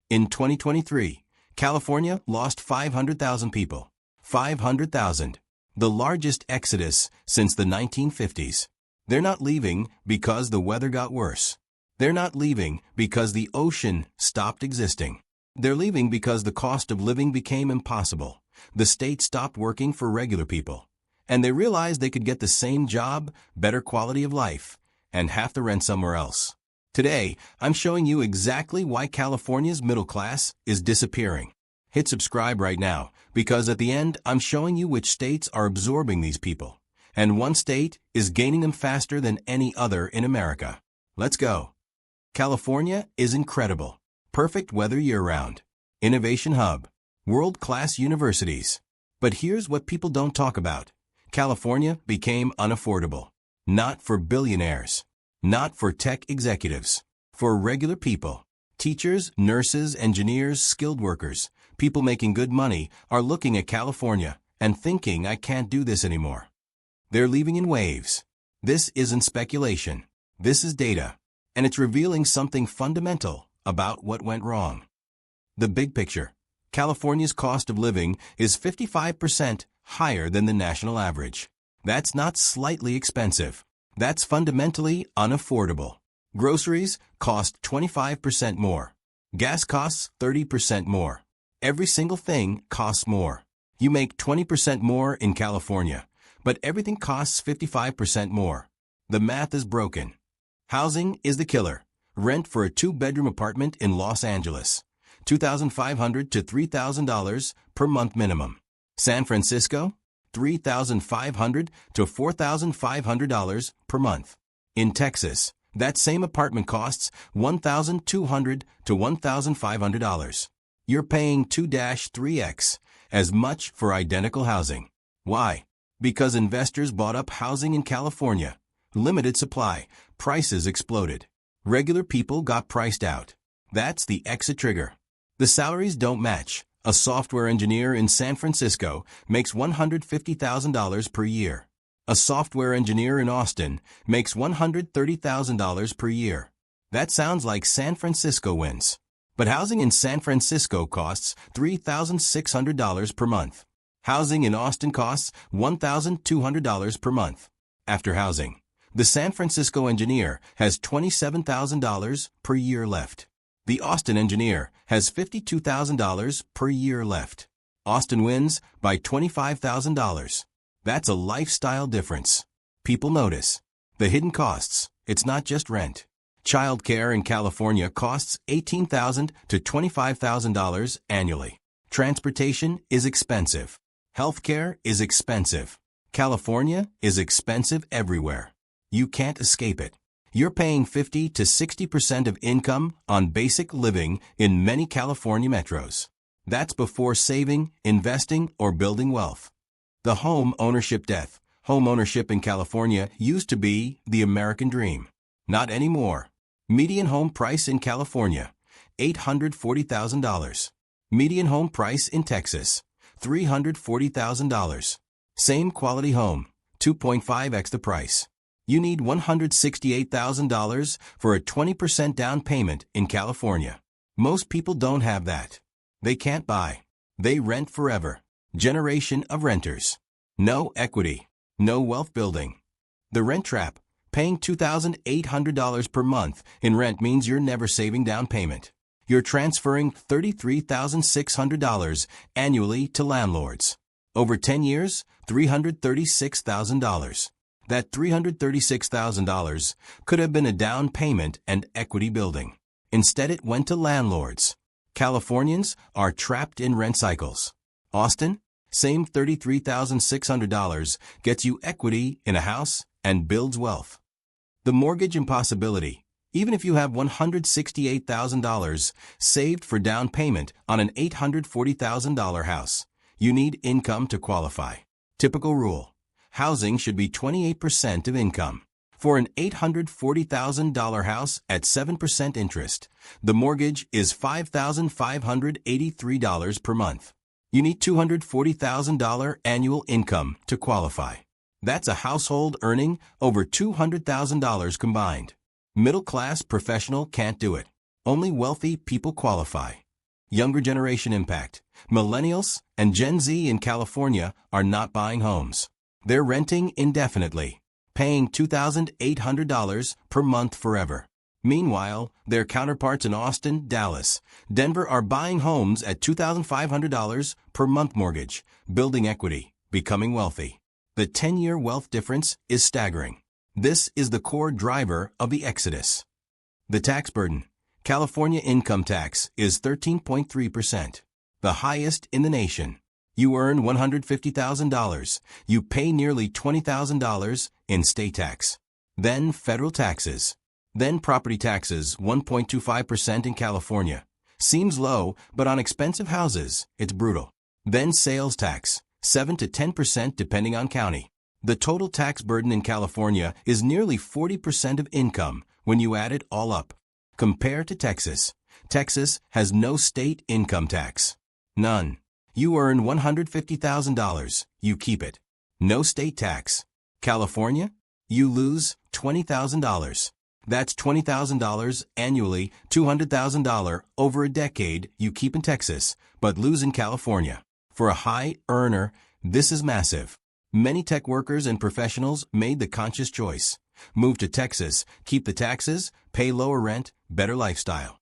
In 2023, California lost 500,000 people. 500,000. The largest exodus since the 1950s. They're not leaving because the weather got worse. They're not leaving because the ocean stopped existing. They're leaving because the cost of living became impossible. The state stopped working for regular people. And they realized they could get the same job, better quality of life, and half the rent somewhere else. Today, I'm showing you exactly why California's middle class is disappearing. Hit subscribe right now, because at the end, I'm showing you which states are absorbing these people. And one state is gaining them faster than any other in America. Let's go. California is incredible. Perfect weather year-round. Innovation hub. World-class universities. But here's what people don't talk about. California became unaffordable. Not for billionaires. Not for tech executives. For regular people. Teachers, nurses, engineers, skilled workers, people making good money are looking at California and thinking, I can't do this anymore. They're leaving in waves. This isn't speculation. This is data. And it's revealing something fundamental about what went wrong. The big picture. California's cost of living is 55% higher than the national average. That's not slightly expensive. That's fundamentally unaffordable. Groceries cost 25% more. Gas costs 30% more. Every single thing costs more. You make 20% more in California, but everything costs 55% more. The math is broken. Housing is the killer. Rent for a 2-bedroom apartment in Los Angeles. $2,500 to $3,000 per month minimum. San Francisco, $3,500 to $4,500 per month. In Texas, that same apartment costs $1,200 to $1,500. You're paying 2-3x as much for identical housing. Why? Because investors bought up housing in California. Limited supply, prices exploded. Regular people got priced out. That's the exit trigger. The salaries don't match. A software engineer in San Francisco makes $150,000 per year. A software engineer in Austin makes $130,000 per year. That sounds like San Francisco wins. But housing in San Francisco costs $3,600 per month. Housing in Austin costs $1,200 per month. After housing, the San Francisco engineer has $27,000 per year left. The Austin engineer has $52,000 per year left. Austin wins by $25,000. That's a lifestyle difference. People notice. The hidden costs. It's not just rent. Childcare in California costs $18,000 to $25,000 annually. Transportation is expensive. Healthcare is expensive. California is expensive everywhere. You can't escape it. You're paying 50 to 60% of income on basic living in many California metros. That's before saving, investing, or building wealth. The home ownership death. Home ownership in California used to be the American dream. Not anymore. Median home price in California, $840,000. Median home price in Texas, $340,000. Same quality home, 2.5x the price. You need $168,000 for a 20% down payment in California. Most people don't have that. They can't buy. They rent forever. Generation of renters. No equity. No wealth building. The rent trap. Paying $2,800 per month in rent means you're never saving down payment. You're transferring $33,600 annually to landlords. Over 10 years, $336,000. That $336,000 could have been a down payment and equity building. Instead, it went to landlords. Californians are trapped in rent cycles. Austin, same $33,600 gets you equity in a house and builds wealth. The mortgage impossibility. Even if you have $168,000 saved for down payment on an $840,000 house, you need income to qualify. Typical rule. Housing should be 28% of income. For an $840,000 house at 7% interest, the mortgage is $5,583 per month. You need $240,000 annual income to qualify. That's a household earning over $200,000 combined. Middle-class professional can't do it. Only wealthy people qualify. Younger generation impact. Millennials and Gen Z in California are not buying homes. They're renting indefinitely, paying $2,800 per month forever. Meanwhile, their counterparts in Austin, Dallas, Denver are buying homes at $2,500 per month mortgage, building equity, becoming wealthy. The 10-year wealth difference is staggering. This is the core driver of the exodus. The tax burden. California income tax is 13.3%, the highest in the nation. You earn $150,000. You pay nearly $20,000 in state tax. Then federal taxes. Then property taxes, 1.25% in California. Seems low, but on expensive houses, it's brutal. Then sales tax, 7 to 10% depending on county. The total tax burden in California is nearly 40% of income when you add it all up. Compare to Texas. Texas has no state income tax. None. You earn $150,000. You keep it. No state tax. California? You lose $20,000. That's $20,000 annually, $200,000 over a decade you keep in Texas, but lose in California. For a high earner, this is massive. Many tech workers and professionals made the conscious choice. Move to Texas, keep the taxes, pay lower rent, better lifestyle.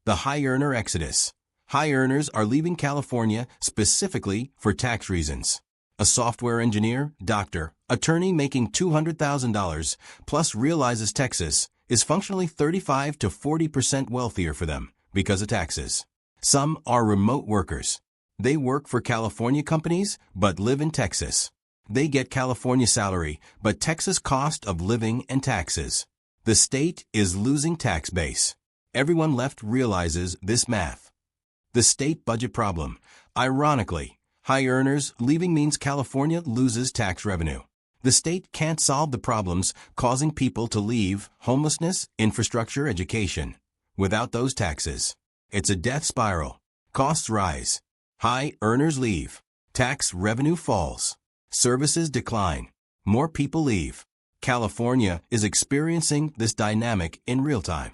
The high earner exodus. High earners are leaving California specifically for tax reasons. A software engineer, doctor, attorney making $200,000 plus realizes Texas is functionally 35 to 40% wealthier for them because of taxes. Some are remote workers. They work for California companies but live in Texas. They get California salary but Texas cost of living and taxes. The state is losing tax base. Everyone left realizes this math. The state budget problem. Ironically, high earners leaving means California loses tax revenue. The state can't solve the problems causing people to leave: homelessness, infrastructure, education. Without those taxes, it's a death spiral. Costs rise. High earners leave. Tax revenue falls. Services decline. More people leave. California is experiencing this dynamic in real time.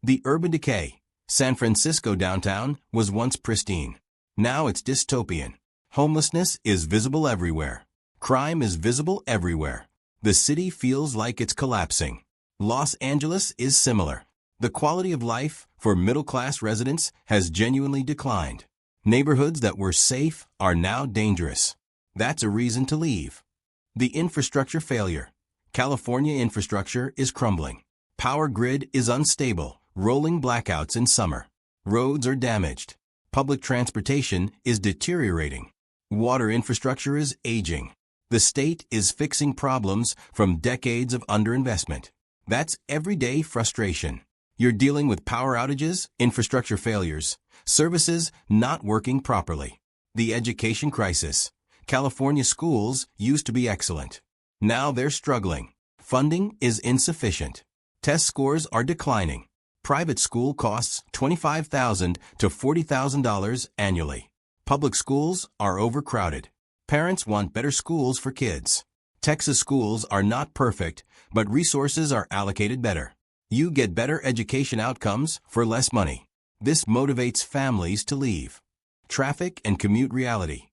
The urban decay. San Francisco downtown was once pristine. Now it's dystopian. Homelessness is visible everywhere. Crime is visible everywhere. The city feels like it's collapsing. Los Angeles is similar. The quality of life for middle-class residents has genuinely declined. Neighborhoods that were safe are now dangerous. That's a reason to leave. The infrastructure failure. California infrastructure is crumbling. Power grid is unstable, rolling blackouts in summer. Roads are damaged. Public transportation is deteriorating. Water infrastructure is aging. The state is fixing problems from decades of underinvestment. That's everyday frustration. You're dealing with power outages, infrastructure failures, services not working properly. The education crisis. California schools used to be excellent. Now they're struggling. Funding is insufficient. Test scores are declining. Private school costs $25,000 to $40,000 annually. Public schools are overcrowded. Parents want better schools for kids. Texas schools are not perfect, but resources are allocated better. You get better education outcomes for less money. This motivates families to leave. Traffic and commute reality.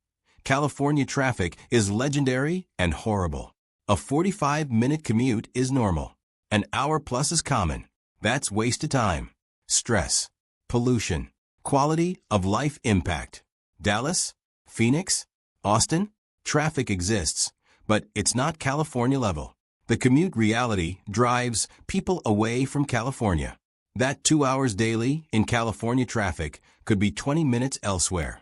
California traffic is legendary and horrible. A 45-minute commute is normal. An hour plus is common. That's wasted time. Stress. Pollution. Quality of life impact. Dallas? Phoenix? Austin? Traffic exists, but it's not California level. The commute reality drives people away from California. That 2 hours daily in California traffic could be 20 minutes elsewhere.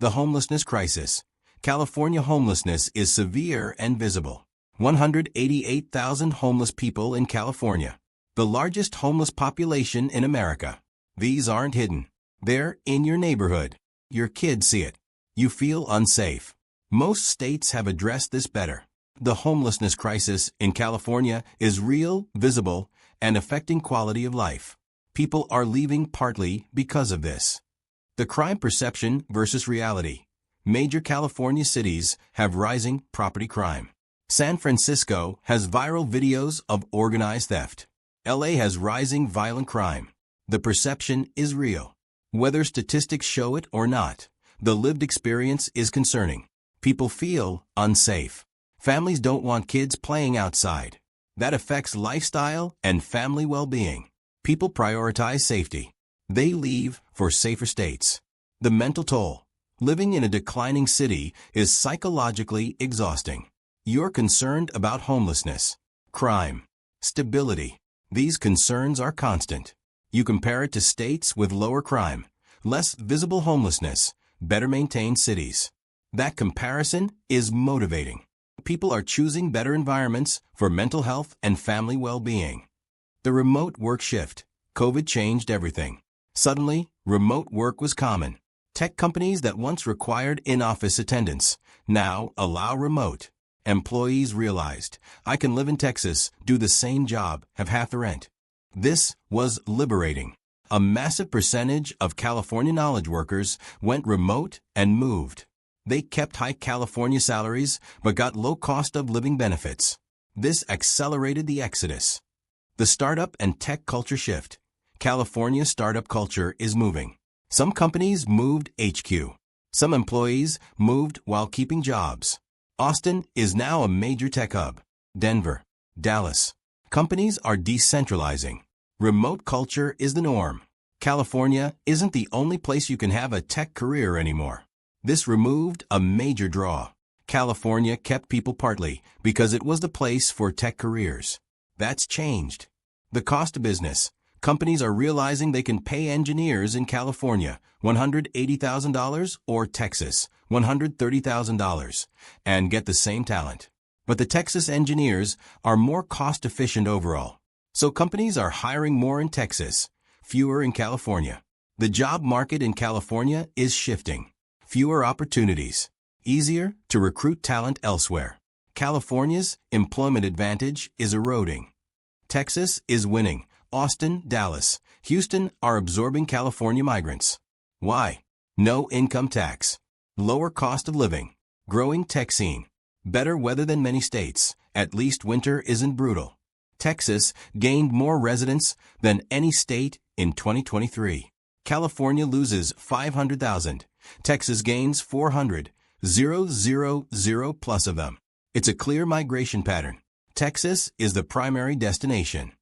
The homelessness crisis. California homelessness is severe and visible. 188,000 homeless people in California. The largest homeless population in America. These aren't hidden. They're in your neighborhood. Your kids see it. You feel unsafe. Most states have addressed this better. The homelessness crisis in California is real, visible, and affecting quality of life. People are leaving partly because of this. The crime perception versus reality. Major California cities have rising property crime. San Francisco has viral videos of organized theft. LA has rising violent crime. The perception is real. Whether statistics show it or not, the lived experience is concerning. People feel unsafe. Families don't want kids playing outside. That affects lifestyle and family well-being. People prioritize safety. They leave for safer states. The mental toll. Living in a declining city is psychologically exhausting. You're concerned about homelessness, crime, stability. These concerns are constant. You compare it to states with lower crime, less visible homelessness, better maintained cities. That comparison is motivating. People are choosing better environments for mental health and family well-being. The remote work shift. COVID changed everything. Suddenly, remote work was common. Tech companies that once required in-office attendance now allow remote. Employees realized, I can live in Texas, do the same job, have half the rent. This was liberating. A massive percentage of California knowledge workers went remote and moved. They kept high California salaries but got low cost of living benefits. This accelerated the exodus. The startup and tech culture shift. California's startup culture is moving. Some companies moved HQ. Some employees moved while keeping jobs. Austin is now a major tech hub. Denver, Dallas. Companies are decentralizing. Remote culture is the norm. California isn't the only place you can have a tech career anymore. This removed a major draw. California kept people partly because it was the place for tech careers. That's changed. The cost of business. Companies are realizing they can pay engineers in California $180,000 or Texas $130,000 and get the same talent. But the Texas engineers are more cost-efficient overall. So companies are hiring more in Texas, fewer in California. The job market in California is shifting. Fewer opportunities. Easier to recruit talent elsewhere. California's employment advantage is eroding. Texas is winning. Austin, Dallas, Houston are absorbing California migrants. Why? No income tax. Lower cost of living. Growing tech scene. Better weather than many states. At least winter isn't brutal. Texas gained more residents than any state in 2023. California loses 500,000. Texas gains 400,000 plus of them. It's a clear migration pattern. Texas is the primary destination.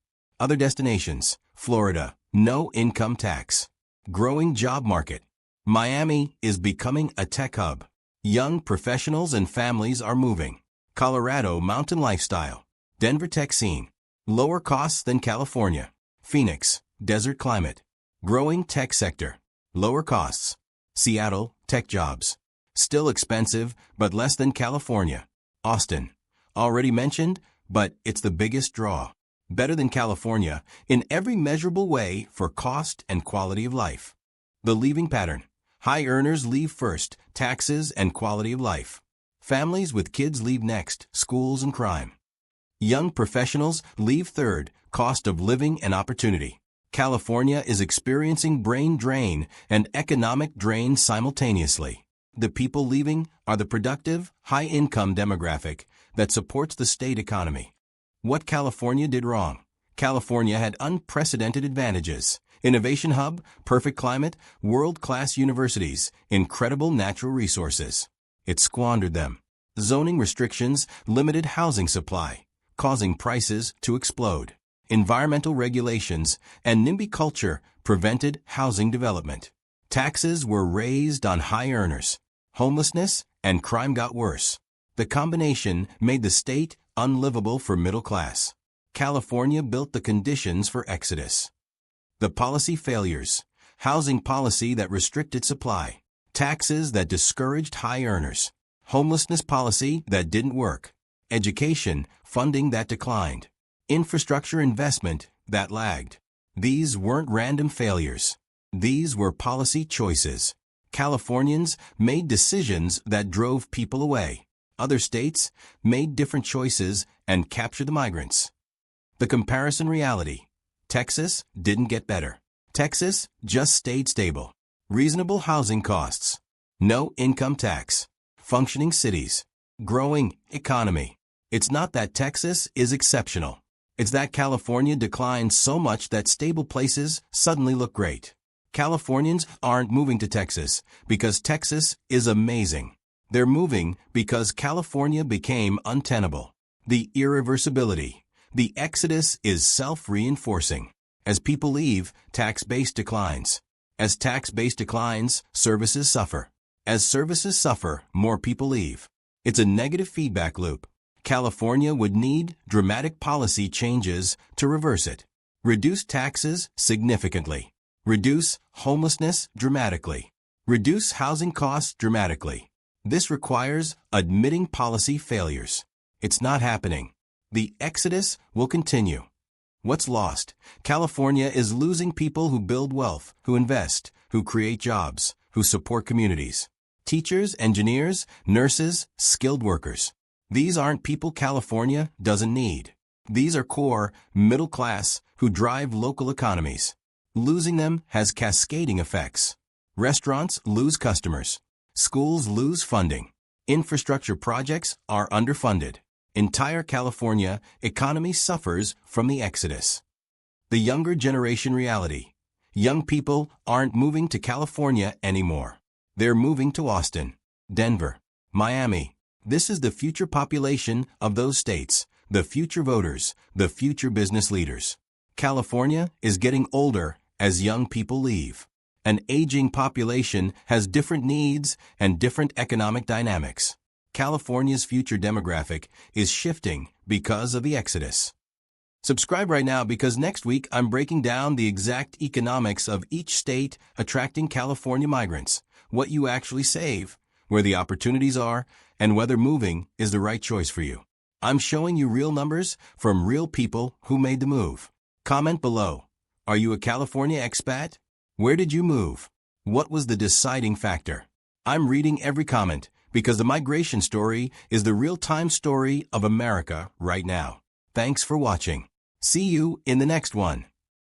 Other destinations, Florida, no income tax. Growing job market. Miami is becoming a tech hub. Young professionals and families are moving. Colorado mountain lifestyle. Denver tech scene. Lower costs than California. Phoenix, desert climate. Growing tech sector. Lower costs. Seattle, tech jobs. Still expensive, but less than California. Austin, already mentioned, but it's the biggest draw. Better than California in every measurable way for cost and quality of life. The leaving pattern. High earners leave first, taxes and quality of life. Families with kids leave next, schools and crime. Young professionals leave third, cost of living and opportunity. California is experiencing brain drain and economic drain simultaneously. The people leaving are the productive, high-income demographic that supports the state economy. What California did wrong. California had unprecedented advantages. Innovation hub, perfect climate, world-class universities, incredible natural resources. It squandered them. Zoning restrictions limited housing supply, causing prices to explode. Environmental regulations and NIMBY culture prevented housing development. Taxes were raised on high earners. Homelessness and crime got worse. The combination made the state unlivable for middle class. California built the conditions for exodus. The policy failures. Housing policy that restricted supply. Taxes that discouraged high earners. Homelessness policy that didn't work. Education funding that declined. Infrastructure investment that lagged. These weren't random failures. These were policy choices. Californians made decisions that drove people away. Other states made different choices and captured the migrants. The comparison reality. Texas didn't get better. Texas just stayed stable. Reasonable housing costs. No income tax. Functioning cities. Growing economy. It's not that Texas is exceptional. It's that California declined so much that stable places suddenly look great. Californians aren't moving to Texas because Texas is amazing. They're moving because California became untenable. The irreversibility. The exodus is self-reinforcing. As people leave, tax base declines. As tax base declines, services suffer. As services suffer, more people leave. It's a negative feedback loop. California would need dramatic policy changes to reverse it. Reduce taxes significantly. Reduce homelessness dramatically. Reduce housing costs dramatically. This requires admitting policy failures. It's not happening. The exodus will continue. What's lost? California is losing people who build wealth, who invest, who create jobs, who support communities. Teachers, engineers, nurses, skilled workers. These aren't people California doesn't need. These are core, middle class, who drive local economies. Losing them has cascading effects. Restaurants lose customers. Schools lose funding. Infrastructure projects are underfunded. Entire California economy suffers from the exodus. The younger generation reality. Young people aren't moving to California anymore. They're moving to Austin, Denver, Miami. This is the future population of those states, the future voters, the future business leaders. California is getting older as young people leave. An aging population has different needs and different economic dynamics. California's future demographic is shifting because of the exodus. Subscribe right now because next week I'm breaking down the exact economics of each state attracting California migrants, what you actually save, where the opportunities are, and whether moving is the right choice for you. I'm showing you real numbers from real people who made the move. Comment below. Are you a California expat? Where did you move? What was the deciding factor? I'm reading every comment because the migration story is the real-time story of America right now. Thanks for watching. See you in the next one.